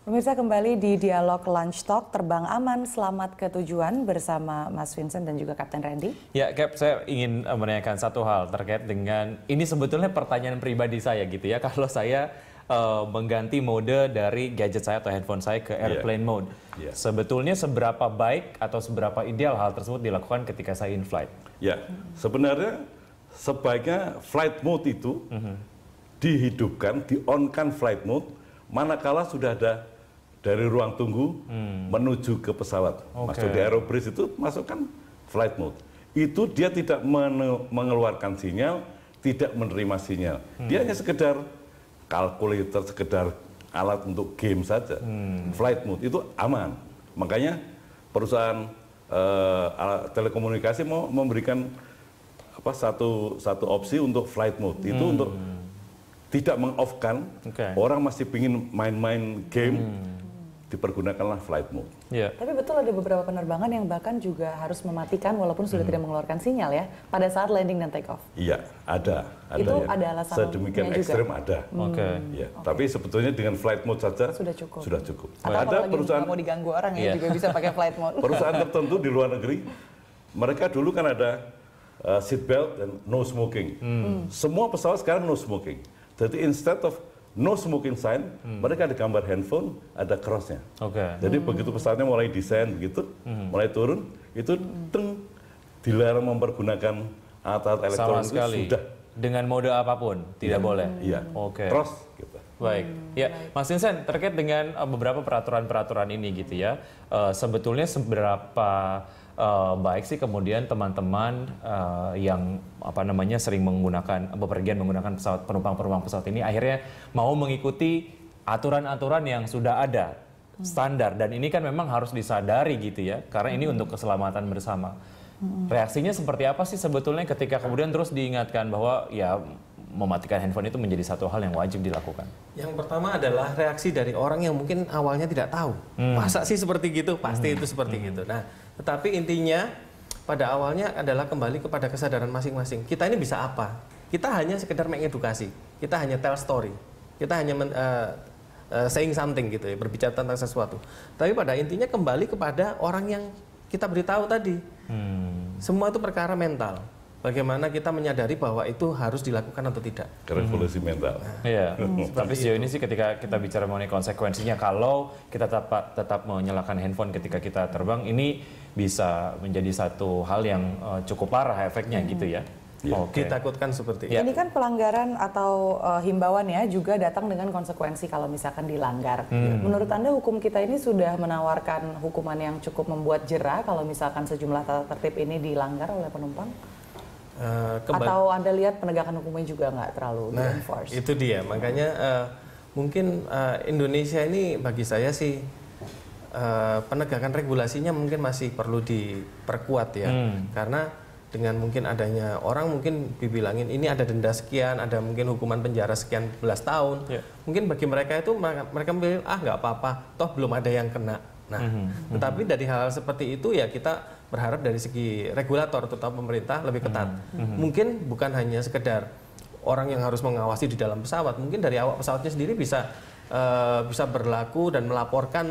Pemirsa, kembali di Dialog Lunch Talk, terbang aman, selamat ke tujuan bersama Mas Vincent dan juga Kapten Randy. Ya, Cap, saya ingin menanyakan satu hal terkait dengan, ini sebetulnya pertanyaan pribadi saya gitu ya, kalau saya mengganti mode dari gadget saya atau handphone saya ke airplane mode. Sebetulnya seberapa baik atau seberapa ideal hal tersebut dilakukan ketika saya in flight? Ya, sebenarnya sebaiknya flight mode itu dihidupkan, di-on-kan flight mode, manakala sudah ada dari ruang tunggu menuju ke pesawat. Masuk di aerobridge itu masukkan flight mode. Itu dia tidak mengeluarkan sinyal, tidak menerima sinyal. Dia hanya sekedar kalkulator, sekedar alat untuk game saja. Flight mode itu aman. Makanya perusahaan telekomunikasi mau memberikan satu opsi untuk flight mode. Itu untuk tidak meng-off-kan, orang masih ingin main-main game, dipergunakanlah flight mode. Tapi betul ada beberapa penerbangan yang bahkan juga harus mematikan walaupun sudah tidak mengeluarkan sinyal ya, pada saat landing dan take off. Iya, ada itu ya. ada alasan sedemikian ekstrim ada. Tapi sebetulnya dengan flight mode saja sudah cukup. Ada perusahaan mau diganggu orang ya juga bisa pakai flight mode. Perusahaan tertentu di luar negeri, mereka dulu kan ada seat belt dan no smoking. Semua pesawat sekarang no smoking. Jadi instead of no smoking sign, mereka ada gambar handphone, ada crossnya. Jadi begitu pesawatnya mulai desain begitu, mulai turun, itu dilarang mempergunakan alat elektronik sudah. Dengan mode apapun, tidak boleh? Iya, cross gitu. Baik, ya Mas Vincent, terkait dengan beberapa peraturan-peraturan ini gitu ya, sebetulnya seberapa baik sih kemudian teman-teman yang sering menggunakan bepergian menggunakan pesawat, penumpang pesawat ini akhirnya mau mengikuti aturan-aturan yang sudah ada standar, dan ini kan memang harus disadari gitu ya, karena ini untuk keselamatan bersama. Reaksinya seperti apa sih sebetulnya ketika kemudian terus diingatkan bahwa ya mematikan handphone itu menjadi satu hal yang wajib dilakukan? Yang pertama adalah reaksi dari orang yang mungkin awalnya tidak tahu. Masa sih seperti gitu? Pasti itu seperti gitu. Nah, tetapi intinya pada awalnya adalah kembali kepada kesadaran masing-masing. Kita ini bisa apa? Kita hanya sekedar mengedukasi. Kita hanya tell story. Kita hanya saying something gitu ya, berbicara tentang sesuatu. Tapi pada intinya kembali kepada orang yang kita beritahu tadi. Semua itu perkara mental. Bagaimana kita menyadari bahwa itu harus dilakukan atau tidak. Revolusi mental. Iya. Tapi sejauh ini sih ketika kita bicara mengenai konsekuensinya, kalau kita tetap menyalakan handphone ketika kita terbang, ini bisa menjadi satu hal yang cukup parah efeknya gitu ya. Ditakutkan seperti itu. Ini kan pelanggaran atau himbauan ya juga datang dengan konsekuensi kalau misalkan dilanggar. Menurut Anda hukum kita ini sudah menawarkan hukuman yang cukup membuat jera kalau misalkan sejumlah tata tertib ini dilanggar oleh penumpang? Atau Anda lihat penegakan hukumnya juga nggak terlalu di-enforce? Itu dia, makanya mungkin Indonesia ini bagi saya sih penegakan regulasinya mungkin masih perlu diperkuat ya, karena dengan mungkin adanya orang mungkin dibilangin ini ada denda sekian, ada mungkin hukuman penjara sekian belas tahun, mungkin bagi mereka itu mereka bilang nggak apa-apa, toh belum ada yang kena. Nah, tetapi dari hal seperti itu ya kita berharap dari segi regulator terutama pemerintah lebih ketat. Mungkin bukan hanya sekedar orang yang harus mengawasi di dalam pesawat, mungkin dari awak pesawatnya sendiri bisa berlaku dan melaporkan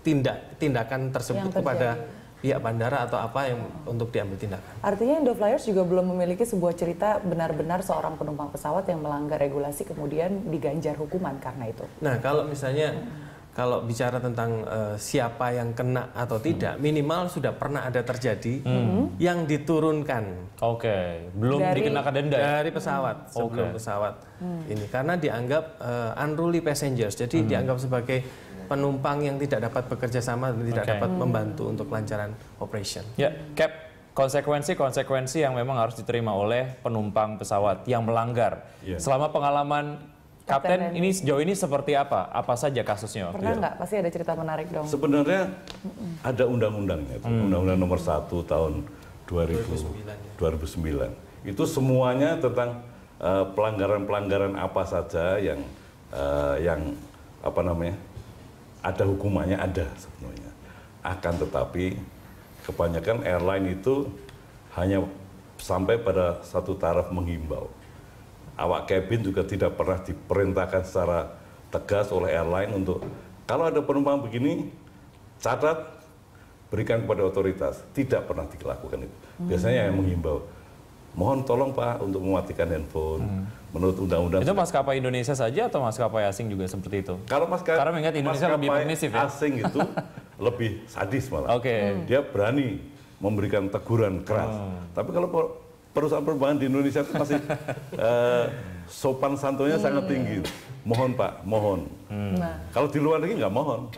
tindakan tersebut kepada pihak bandara atau apa yang untuk diambil tindakan. Artinya Indoflyers juga belum memiliki sebuah cerita benar-benar seorang penumpang pesawat yang melanggar regulasi kemudian diganjar hukuman karena itu. Nah, kalau misalnya kalau bicara tentang siapa yang kena atau tidak, minimal sudah pernah ada terjadi yang diturunkan. Belum dikenakan denda dari pesawat sebelum pesawat ini, karena dianggap unruly passengers, jadi dianggap sebagai penumpang yang tidak dapat bekerja sama dan tidak dapat membantu untuk kelancaran operation. Ya, Cap, konsekuensi yang memang harus diterima oleh penumpang pesawat yang melanggar. Selama pengalaman Kapten, ini sejauh ini seperti apa? Apa saja kasusnya? Pernah nggak? Pasti ada cerita menarik dong. Sebenarnya ada undang-undangnya, Undang-Undang Nomor 1 tahun 2009. Itu semuanya tentang pelanggaran-pelanggaran apa saja yang ada hukumannya, ada sebenarnya. Akan tetapi kebanyakan airline itu hanya sampai pada satu taraf menghimbau. Awak kabin juga tidak pernah diperintahkan secara tegas oleh airline untuk kalau ada penumpang begini, catat, berikan kepada otoritas. Tidak pernah dilakukan itu. Biasanya yang menghimbau, mohon tolong Pak untuk mematikan handphone. Menurut undang-undang. Itu maskapai Indonesia saja atau maskapai asing juga seperti itu? Kalau karena mengingat Indonesia lebih permisif ya? Asing itu lebih sadis malah. Oke. Dia berani memberikan teguran keras. Tapi kalau perusahaan penerbangan di Indonesia itu masih sopan santunnya sangat tinggi. Mohon Pak, mohon. Kalau di luar negeri nggak mohon,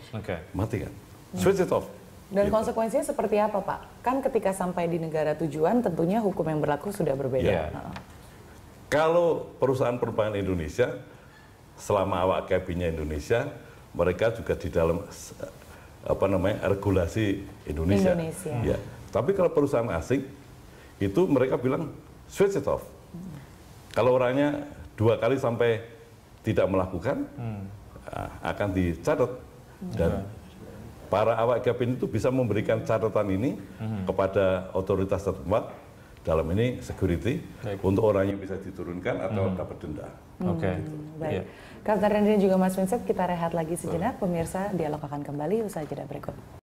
matikan, switch it off. Dan konsekuensinya seperti apa Pak? Kan ketika sampai di negara tujuan tentunya hukum yang berlaku sudah berbeda. Kalau perusahaan penerbangan Indonesia, selama awak cabinnya Indonesia, mereka juga di dalam regulasi Indonesia. Ya. Tapi kalau perusahaan asing, itu mereka bilang switch it off. Kalau orangnya 2 kali sampai tidak melakukan, akan dicatat. Dan para awak cabin itu bisa memberikan catatan ini kepada otoritas setempat. Dalam ini security, untuk orang yang bisa diturunkan atau dapat denda. Baik. Kapten Randy dan juga Mas Vincent, kita rehat lagi sejenak. Pemirsa, dialog akan kembali usai jeda berikut.